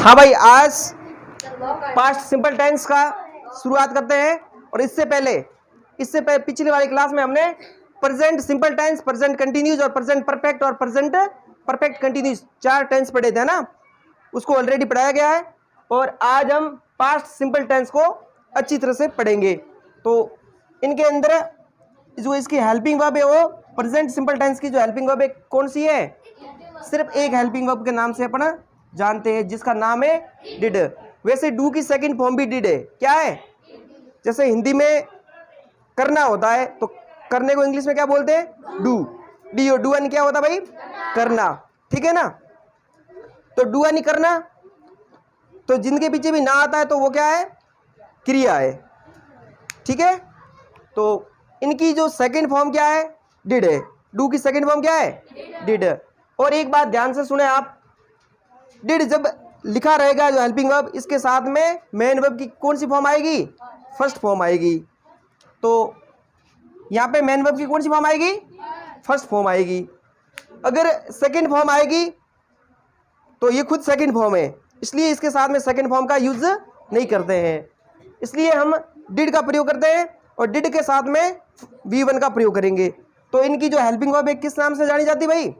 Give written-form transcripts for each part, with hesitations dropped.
हाँ भाई, आज पास्ट सिंपल टेंस का शुरुआत करते हैं। और इससे पहले पिछली वाली क्लास में हमने present simple tense, present continuous और प्रेजेंट परफेक्ट और प्रेजेंट परफेक्ट कंटिन्यूज 4 टेंस पढ़े थे ना, उसको ऑलरेडी पढ़ाया गया है। और आज हम पास्ट सिंपल टेंस को अच्छी तरह से पढ़ेंगे। तो इनके अंदर जो इसकी हेल्पिंग वर्ब है वो प्रेजेंट सिंपल टेंस की जो हेल्पिंग वर्ब है कौन सी है? सिर्फ एक हेल्पिंग वर्ब के नाम से अपन जानते हैं जिसका नाम है डिड। वैसे डू की सेकंड फॉर्म भी डिड है। क्या है? जैसे हिंदी में करना होता है तो करने को इंग्लिश में क्या बोलते हैं? डू। डीओ डू यानी क्या होता है भाई? करना। ठीक है ना? तो डू यानी करना, तो जिनके पीछे भी ना आता है तो वो क्या है? क्रिया है। ठीक है? तो इनकी जो सेकंड फॉर्म क्या है? डिड है। डू की सेकंड फॉर्म क्या है? डिड। और एक बात ध्यान से सुने आप, डिड जब लिखा रहेगा जो हेल्पिंग वर्ब, इसके साथ में मेन वर्ब की कौन सी फॉर्म आएगी? फर्स्ट फॉर्म आएगी। तो यहाँ पे मेन वर्ब की कौन सी फॉर्म आएगी? फर्स्ट फॉर्म आएगी। अगर सेकंड फॉर्म आएगी तो ये खुद सेकंड फॉर्म है, इसलिए इसके साथ में सेकंड फॉर्म का यूज नहीं करते हैं, इसलिए हम डिड का प्रयोग करते हैं और डिड के साथ में V1 का प्रयोग करेंगे। तो इनकी जो हेल्पिंग वर्ब है किस नाम से जानी जाती है भाई?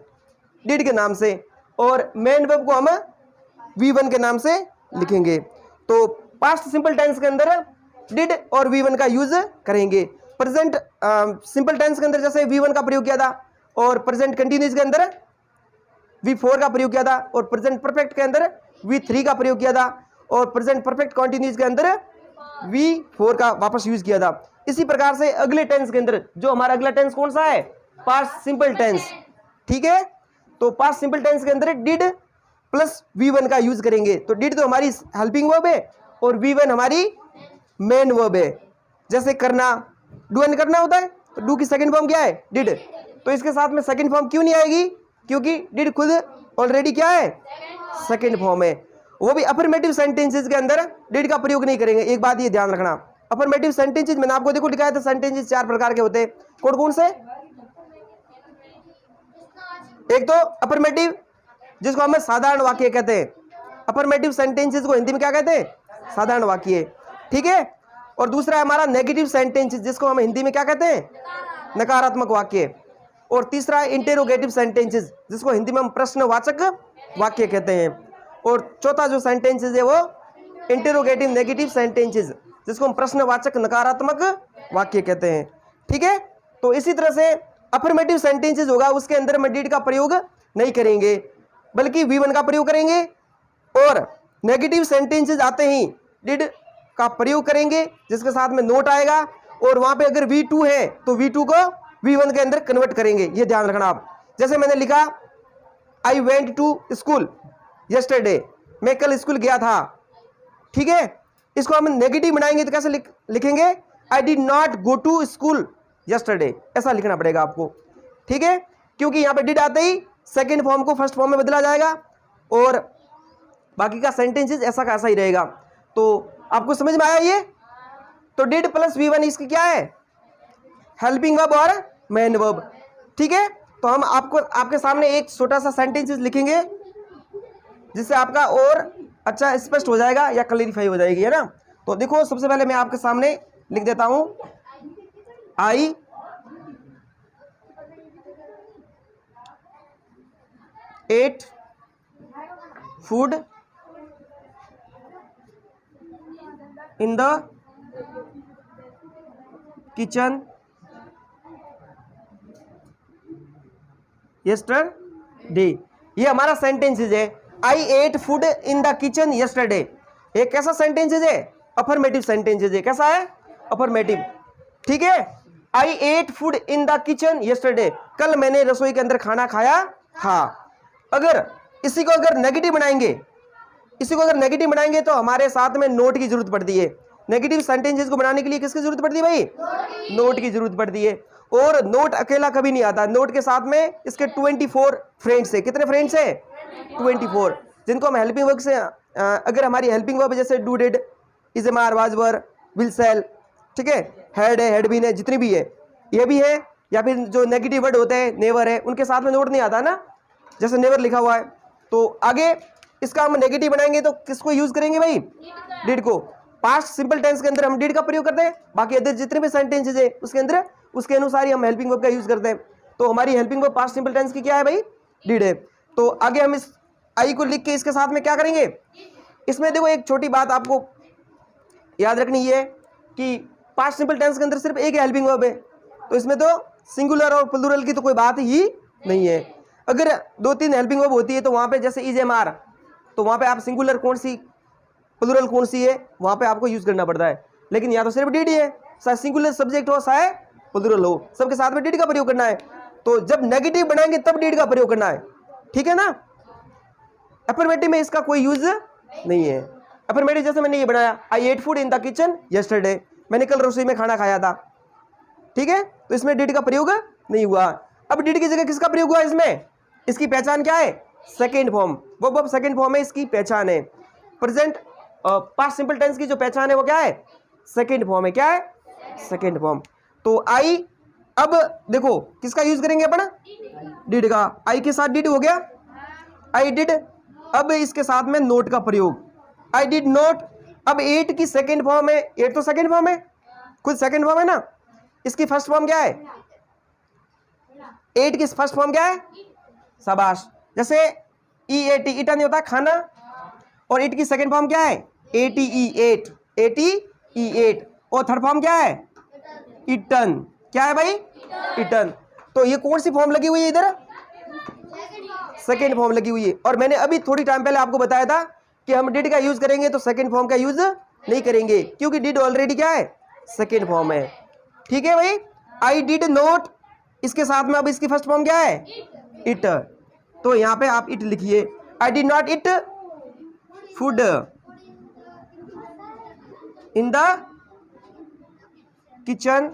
डिड के नाम से। और मेन वर्ब को हम V1 के नाम से लिखेंगे। तो पास्ट सिंपल टेंस के अंदर डिड और V1 का यूज करेंगे। प्रेजेंट सिंपल टेंस के अंदर जैसे V1 का प्रयोग किया था, और प्रेजेंट कंटिन्यूस के अंदर V4 का प्रयोग किया था, और प्रेजेंट परफेक्ट के अंदर V3 का प्रयोग किया था, और प्रेजेंट परफेक्ट कंटिन्यूस के अंदर V4 का वापस यूज किया था। इसी प्रकार से अगले टेंस के अंदर जो हमारा अगला टेंस कौन सा है? Past simple tense. ठीक है? तो पास्ट सिंपल टेंस के अंदर डिड प्लस V1 का यूज करेंगे। तो डिड तो हमारी हेल्पिंग वर्ब है और V1 हमारी मेन वर्ब है। जैसे करना, डू एंड करना होता है, तो डू की सेकंड फॉर्म क्या है? डिड। तो इसके साथ में सेकंड फॉर्म क्यों नहीं आएगी? क्योंकि डिड खुद ऑलरेडी क्या है? सेकंड फॉर्म है। वो भी अफर्मेटिव सेंटेंसेस के अंदर डिड का प्रयोग नहीं करेंगे। एक बात ये ध्यान रखना, अफर्मेटिव सेंटेंसेस मैंने आपको देखो दिखाया था, सेंटेंसेस 4 प्रकार के होते हैं। कौन कौन से? एक तो अफर्मेटिव, जिसको हम साधारण वाक्य कहते हैं। अफर्मेटिव सेंटेंसेस को हिंदी में क्या कहते हैं? साधारण वाक्य। ठीक है? और दूसरा है हमारा नेगेटिव सेंटेंसेस, जिसको हम हिंदी में क्या कहते हैं? नकारात्मक वाक्य। और तीसरा है इंटेरोगेटिव सेंटेंसेस, जिसको हिंदी में हम प्रश्नवाचक वाक्य कहते हैं। और चौथा जो सेंटेंसेस है वो इंटेरोगेटिव नेगेटिव सेंटेंसेस, जिसको हम प्रश्नवाचक नकारात्मक वाक्य कहते हैं। ठीक है? तो इसी तरह से अफर्मेटिव सेंटेंसेस होगा, उसके अंदर में डिड का प्रयोग नहीं करेंगे बल्कि V1 का प्रयोग करेंगे। और नेगेटिव सेंटेंसेस आते ही डिड का प्रयोग करेंगे, जिसके साथ में नोट आएगा, और वहां पे अगर V2 है तो V2 को V1 के अंदर कन्वर्ट करेंगे। ये ध्यान रखना आप। जैसे मैंने लिखा I went to school yesterday, मैं कल स्कूल गया था। ठीक है? इसको हम नेगेटिव बनाएंगे तो कैसे लिखेंगे? I did not go to school yesterday, ऐसा लिखना पड़ेगा आपको। ठीक है? क्योंकि यहाँ पे डिड आते ही सेकेंड फॉर्म को फर्स्ट फॉर्म में बदला जाएगा, और बाकी का सेंटेंसेस ऐसा का ऐसा ही रहेगा। तो आपको समझ में आया ये? तो डिड प्लस V1 इसकी क्या है? हेल्पिंग वर्ब और मेन वर्ब। ठीक है? तो हम आपके सामने एक छोटा सा सेंटेंसेस लिखेंगे, जिससे आपका और अच्छा स्पष्ट हो जाएगा या क्लैरिफाई हो जाएगी, है ना? तो देखो, सबसे पहले मैं आपके सामने लिख देता हूं, I ate food in the kitchen yesterday. ये हमारा सेंटेंसेस है। I ate food in the kitchen yesterday. एक कैसा सेंटेंसेस है? अफर्मेटिव सेंटेंसेस है। कैसा है? अफर्मेटिव। ठीक है? I ate food in the kitchen yesterday, कल मैंने रसोई के अंदर खाना खाया था। अगर इसी को अगर नेगेटिव बनाएंगे तो हमारे साथ में नोट की जरूरत पड़ती है। नेगेटिव सेंटेंसेस को बनाने के लिए किसकी जरूरत पड़ती है भाई? नोट की जरूरत पड़ती है। और नोट अकेला कभी नहीं आता, नोट के साथ में इसके 24 फ्रेंड्स है। कितने फ्रेंड्स है? 24, जिनको हम हेल्पिंग वर्ब से अगर हमारी हेल्पिंग वर्ब जैसे do did, is am are was were will shall, ठीक है, हेड है, हेड बीन है, जितनी भी है ये भी है। या फिर जो नेगेटिव वर्ड होते हैं नेवर है, उनके साथ में नोट नहीं आता ना, जैसे नेवर लिखा हुआ है। तो आगे इसका हम नेगेटिव बनाएंगे तो किसको यूज करेंगे भाई? डिड को। पास्ट सिंपल टेंस के अंदर हम डिड का प्रयोग करते हैं, बाकी अदर जितने भी सेंटेंसेज है उसके अंदर उसके अनुसार ही हम हेल्पिंग वर्ब का यूज करते हैं। तो हमारी helping verb past simple tense की क्या है भाई? डिड है। तो आगे हम इस आई को लिख के इसके साथ में क्या करेंगे? इसमें देखो एक छोटी बात आपको याद रखनी है कि पास्ट सिंपल टेंस के अंदर सिर्फ एक हेल्पिंग वर्ब है, तो इसमें तो सिंगुलर और प्लूरल की तो कोई बात ही नहीं है। अगर 2-3 हेल्पिंग वर्ब होती है तो वहां पे जैसे इज एम आर, तो वहां पे आप सिंगुलर कौन सी प्लूरल कौन सी है वहां पे आपको यूज करना पड़ता है। लेकिन यहाँ तो सिर्फ डिड ही है, चाहे सिंगुलर सब्जेक्ट हो चाहे प्लूरल हो, सबके साथ में डिड का प्रयोग करना है। तो जब नेगेटिव बनाएंगे तब डिड का प्रयोग करना है, ठीक है ना। अफर्मेटिव में इसका कोई यूज नहीं है। अफर्मेटिव जैसे मैंने ये बनाया, I ate food in the kitchen yesterday, मैंने कल रसोई में खाना खाया था, ठीक है, तो इसमें डिड का प्रयोग नहीं हुआ। अब डिड की जगह किसका प्रयोग हुआ इसमें? इसकी पहचान क्या है? Second form. वो सेकेंड फॉर्म है, इसकी पहचान है। प्रेजेंट पास्ट सिंपल टेंस की जो पहचान है वो क्या है? सेकेंड फॉर्म है। क्या है? Second form. तो आई, अब देखो किसका यूज करेंगे अपन? डिड का। आई के साथ डिड हो गया, आई डिड। अब इसके साथ में नोट का प्रयोग, आई डिड नोट। अब एट की सेकेंड फॉर्म है, एट तो सेकेंड फॉर्म है, खुद सेकेंड फॉर्म है ना। इसकी फर्स्ट फॉर्म क्या है? एट की फर्स्ट फॉर्म क्या है? शाबाश। जैसे ई ए टी, ईटा नहीं होता खाना, और एट की सेकेंड फॉर्म क्या है? A T E, ate, A T E, ate. और थर्ड फॉर्म क्या है? ईटन। क्या है भाई? ईटन। तो ये कौन सी फॉर्म लगी हुई है इधर? सेकेंड फॉर्म लगी हुई है। और मैंने अभी थोड़ी टाइम पहले आपको बताया था कि हम डिड का यूज करेंगे तो सेकेंड फॉर्म का यूज नहीं करेंगे, क्योंकि डिड ऑलरेडी क्या है? सेकेंड फॉर्म है, ठीक है भाई। आई डिड नोट, इसके साथ में अब इसकी फर्स्ट फॉर्म क्या है? इट। तो यहां पे आप इट लिखिए, आई did not it food in the kitchen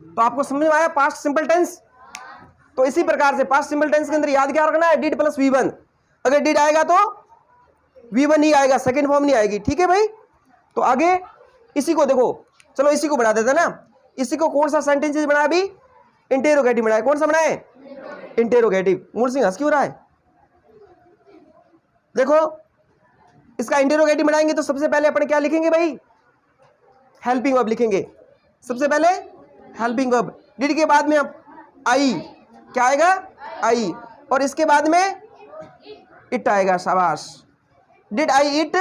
तो आपको समझ में आया पास्ट सिंपल टेंस। तो इसी प्रकार से पास्ट सिंपल टेंस के अंदर याद क्या रखना है? Did plus V1। अगर डिड आएगा तो V1 ही आएगा, सेकेंड फॉर्म नहीं आएगी, ठीक है भाई। तो आगे इसी को देखो, चलो इसी को बना देते हैं ना। इसी को कौन सा सेंटेंसेस बनाया अभी? इंटेरोगेटिव बनाया। कौन सा बनाए? इंटेरोगेटिव। मूल सिंह हंस क्यों रहा है? देखो इसका इंटेरोगेटिव बनाएंगे तो सबसे पहले अपन क्या लिखेंगे भाई? हेल्पिंग वर्ब लिखेंगे। सबसे पहले हेल्पिंग वर्ब, डिड के बाद में आई, क्या आएगा? आई, और इसके बाद में इट आएगा। शाबाश। Did I eat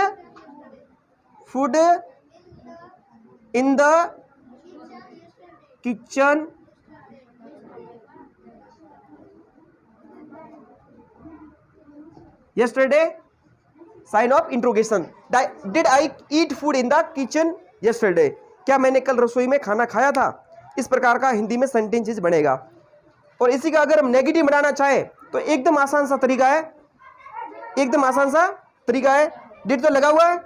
food in the kitchen yesterday? Sign of interrogation. Did I eat food in the kitchen yesterday? क्या मैंने कल रसोई में खाना खाया था? इस प्रकार का हिंदी में सेंटेंसेस बनेगा। और इसी का अगर हम नेगेटिव बनाना चाहे तो एकदम आसान सा तरीका है, एकदम आसान सा तरीका है। डिड तो लगा हुआ है,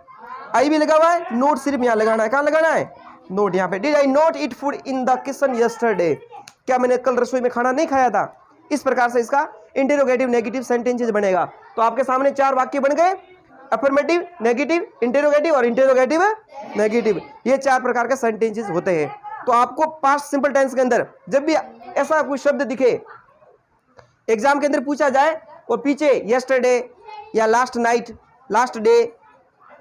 आई भी लगा हुआ है, नोट सिर्फ यहाँ लगाना है। कहाँ लगाना है? नोट यहाँ पे। Did I not eat food in the kitchen yesterday? क्या मैंने कल रसोई में खाना नहीं खाया था? इस प्रकार से इसका इंटेरोगेटिव नेगेटिव सेंटेंसेस बनेगा। तो आपके सामने 4 वाक्य बन गए, अफर्मेटिव, नेगेटिव, इंटेरोगेटिव और इंटेरोगेटिव नेगेटिव। ये 4 प्रकार के सेंटेंसेस होते हैं। तो आपको पास्ट सिंपल टेंस के अंदर जब भी ऐसा कोई शब्द दिखे, एग्जाम के अंदर पूछा जाए और पीछे yesterday या last night, last day,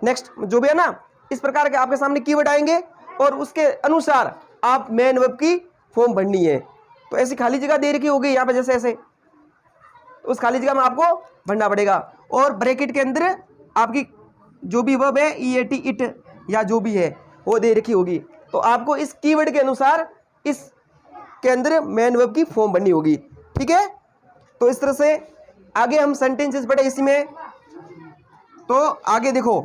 next, जो भी है ना, इस प्रकार के आपके सामने कीवर्ड आएंगे और उसके अनुसार आप मेन वर्ब की फॉर्म भरनी है। तो ऐसी खाली जगह दे रखी होगी यहाँ पे जैसे ऐसे, उस खाली जगह में आपको भरना पड़ेगा। और ब्रैकेट के अंदर आपकी जो भी वर्ब है, ई ए टी, इट या जो भी है वो दे रखी होगी। तो आपको इस कीवर्ड के अनुसार इस के अंदर मेन वर्ब की फॉर्म बननी होगी, ठीक है। तो इस तरह से आगे हम सेंटेंसेस पढ़े इसी में। तो आगे देखो,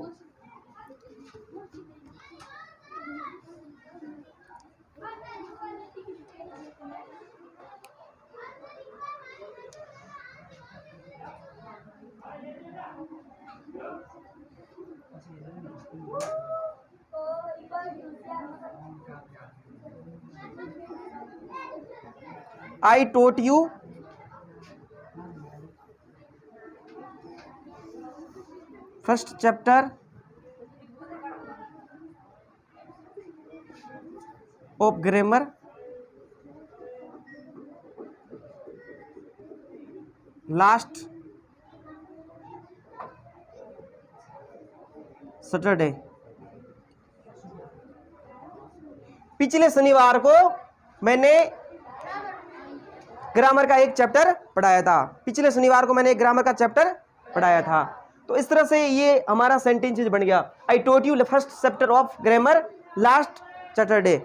I taught you first chapter of grammar last Saturday. पिछले शनिवार को मैंने ग्रामर का एक चैप्टर पढ़ाया था। पिछले शनिवार को मैंने एक ग्रामर का चैप्टर पढ़ाया था। तो इस तरह से ये हमारा सेंटेंस बन गया। I taught you first chapter of grammar last Saturday.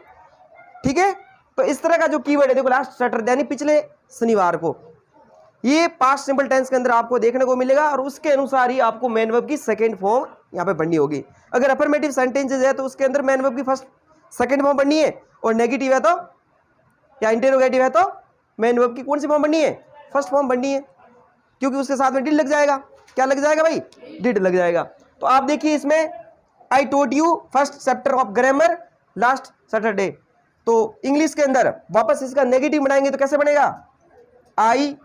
ठीक है, तो इस तरह का जो कीवर्ड है देखो, लास्ट सैटरडे यानी पिछले शनिवार को, ये पास्ट सिंपल टेंस के अंदर आपको देखने को मिलेगा और उसके अनुसार ही आपको मेन वर्ब की सेकंड फॉर्म यहाँ पे बननी होगी। अगर अफर्मेटिव सेंटेंसेस है तो उसके अंदर मेन वर्ब की फर्स्ट सेकंड फॉर्म बननी है, और नेगेटिव है तो या इंटेरोगेटिव है तो मेन वर्ब की कौन सी फॉर्म बननी है? फर्स्ट फॉर्म बननी है, क्योंकि उसके साथ में डिड लग जाएगा। क्या लग जाएगा भाई? डिड लग जाएगा। तो आप देखिए इसमें I taught you first chapter of grammar last Saturday, तो इंग्लिश के अंदर वापस इसका नेगेटिव बनाएंगे तो कैसे बनेगा? आई,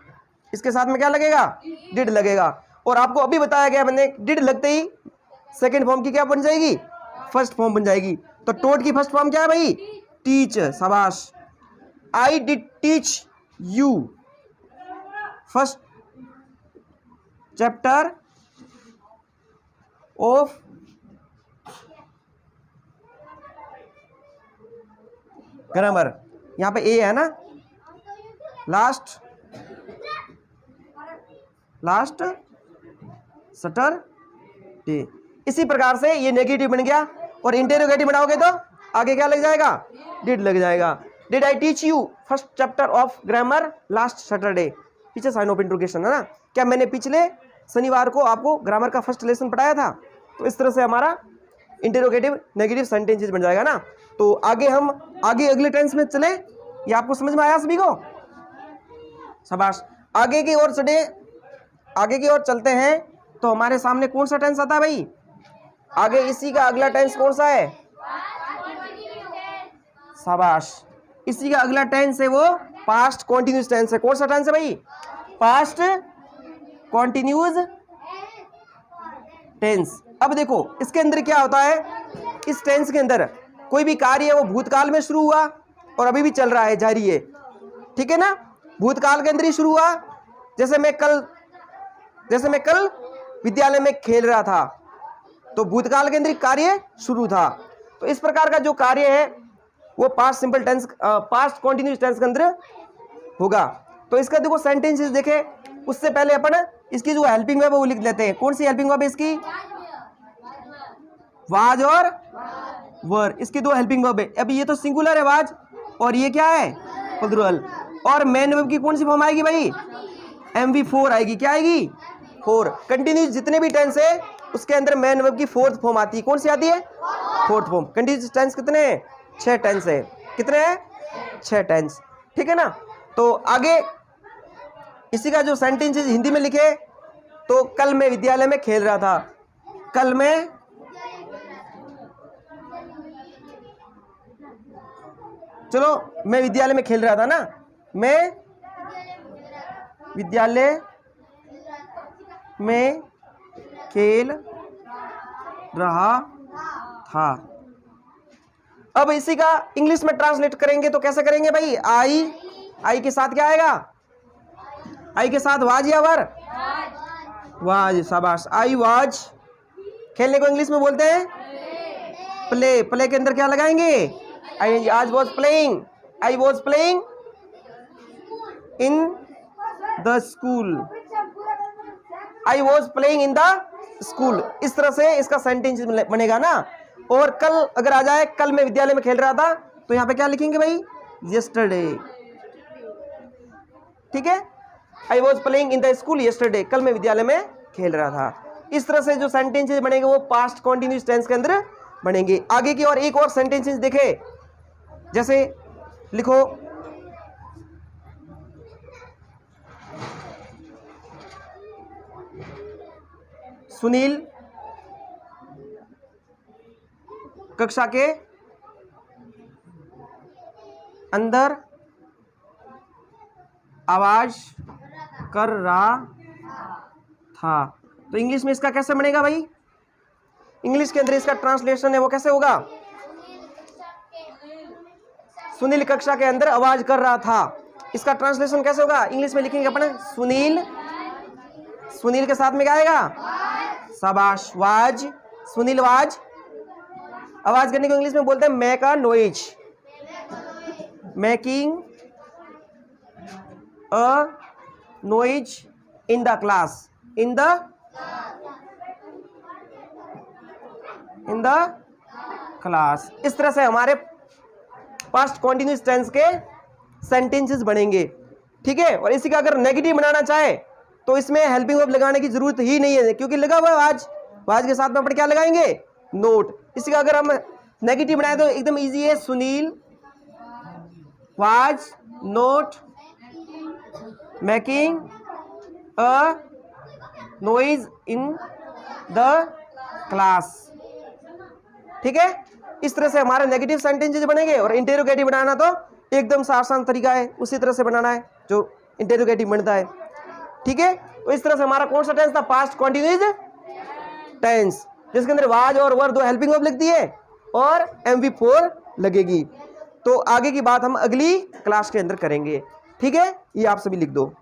इसके साथ में क्या लगेगा? डिड लगेगा। और आपको अभी बताया गया मैंने, डिड लगते ही सेकंड फॉर्म की क्या बन जाएगी? फर्स्ट फॉर्म बन जाएगी। तो टोट की फर्स्ट फॉर्म क्या है भाई? टीच। शाबाश। I did teach you first chapter of grammar, यहां पे ए है ना, लास्ट सैटरडे। इसी प्रकार से ये नेगेटिव बन गया, और इंटेरोगेटिव बनाओगे तो आगे क्या लग जाएगा? डिड लग जाएगा। Did I teach you first chapter of grammar last Saturday, पीछे साइन ऑफ इंट्रोगेशन है ना, क्या मैंने पिछले शनिवार को आपको ग्रामर का फर्स्ट लेसन पढ़ाया था? तो इस तरह से हमारा इंटेरोगेटिव नेगेटिव सेंटेंसेस बन जाएगा ना। तो आगे हम अगले टेंस में चले, ये आपको समझ में आया सभी को? शाबाश। आगे की ओर चलते हैं तो हमारे सामने कौन सा टेंस आता है भाई? आगे इसी का अगला टेंस कौन सा है? शाबाश। इसी का अगला टेंस है वो पास्ट कॉन्टिन्यूस टेंस है। कौन सा टेंस है भाई? Past continuous tense. अब देखो इसके अंदर क्या होता है, इस टेंस के अंदर कोई भी कार्य है वो भूतकाल में शुरू हुआ और अभी भी चल रहा है, जारी है। ठीक है ना, भूतकाल के अंदर ही शुरू हुआ। जैसे मैं कल विद्यालय में खेल रहा था, तो भूतकाल के अंदर कार्य शुरू था। तो इस प्रकार का जो कार्य है वो past simple tense, past continuous tense के अंदर होगा। तो इसका देखो सेंटेंसेस देखे, उससे पहले अपन इसकी जो हेल्पिंग वर्ब है वो लिख लेते हैं। कौन सी हेल्पिंग वर्ब है इसकी? वाज और वर। इसकी दो हेल्पिंग वर्ब है। अभी ये तो सिंगुलर है वाज, और ये क्या है? प्लूरल। और मेन वर्ब की कौन सी फॉर्म आएगी भाई? MV4 आएगी। क्या आएगी? 4। कंटिन्यूस जितने भी टेंस है उसके अंदर मेन वर्ब की फोर्थ फॉर्म आती है। कौन सी आती है? Fourth form. कंटिन्यूस टेंस कितने हैं? 6 टेंस है। कितने हैं? 6 टेंस। ठीक है ना। तो आगे इसी का जो सेंटेंस हिंदी में लिखे, तो कल मैं विद्यालय में खेल रहा था। कल मैं विद्यालय में खेल रहा था ना, मैं विद्यालय में खेल रहा था। अब इसी का इंग्लिश में ट्रांसलेट करेंगे तो कैसे करेंगे भाई? आई के साथ क्या आएगा? आई के साथ वाज या वर? वाज। शाबाश। I was. खेलने को इंग्लिश में बोलते हैं प्ले। प्ले के अंदर क्या लगाएंगे? I was playing. I was playing in the school. I was playing in the school. इस तरह से इसका सेंटेंस बनेगा ना। और कल अगर आ जाए, कल मैं विद्यालय में खेल रहा था, तो यहाँ पे क्या लिखेंगे भाई? यस्टरडे। ठीक है, I was playing in the school yesterday. कल मैं विद्यालय में खेल रहा था। इस तरह से जो सेंटेंसेस बनेंगे वो पास्ट कॉन्टिन्यूस टेंस के अंदर बनेंगे। आगे की और एक और सेंटेंसेस देखे, जैसे लिखो सुनील कक्षा के अंदर आवाज कर रहा था। तो इंग्लिश में इसका कैसे बनेगा भाई? इंग्लिश के अंदर इसका ट्रांसलेशन है वो कैसे होगा? सुनील कक्षा के अंदर आवाज कर रहा था। इसका ट्रांसलेशन कैसे होगा? इंग्लिश में लिखेंगे अपन सुनील सुनील के साथ में क्या आएगा? शाबाश। Was, Sunil was. आवाज करने को इंग्लिश में बोलते हैं make a noise, making a noise in the class, in the class. इस तरह से हमारे पास्ट कॉन्टिन्यूस टेंस के सेंटेंसेस बनेंगे, ठीक है। और इसी का अगर नेगेटिव बनाना चाहे तो इसमें हेल्पिंग वर्ब लगाने की जरूरत ही नहीं है, क्योंकि लगा हुआ है आज, आज के साथ में अपन क्या लगाएंगे? नोट। इसी का अगर हम नेगेटिव बनाए तो एकदम इजी है। Sunil was note making a noise in the class, ठीक है। इस तरह से हमारे नेगेटिव सेंटेंसेस बनेंगे। और इंटेरोगेटिव बनाना तो एकदम सा आसान तरीका है, उसी तरह से बनाना है जो इंटेरोगेटिव बनता है, ठीक है। तो इस तरह से हमारा कौन सा टेंस था? पास्ट कॉन्टिन्यूअस टेंस, जिसके अंदर वाज और वर दो हेल्पिंग वर्ब लिख दिए और MV4 लगेगी। तो आगे की बात हम अगली क्लास के अंदर करेंगे, ठीक है। ये आप सभी लिख दो।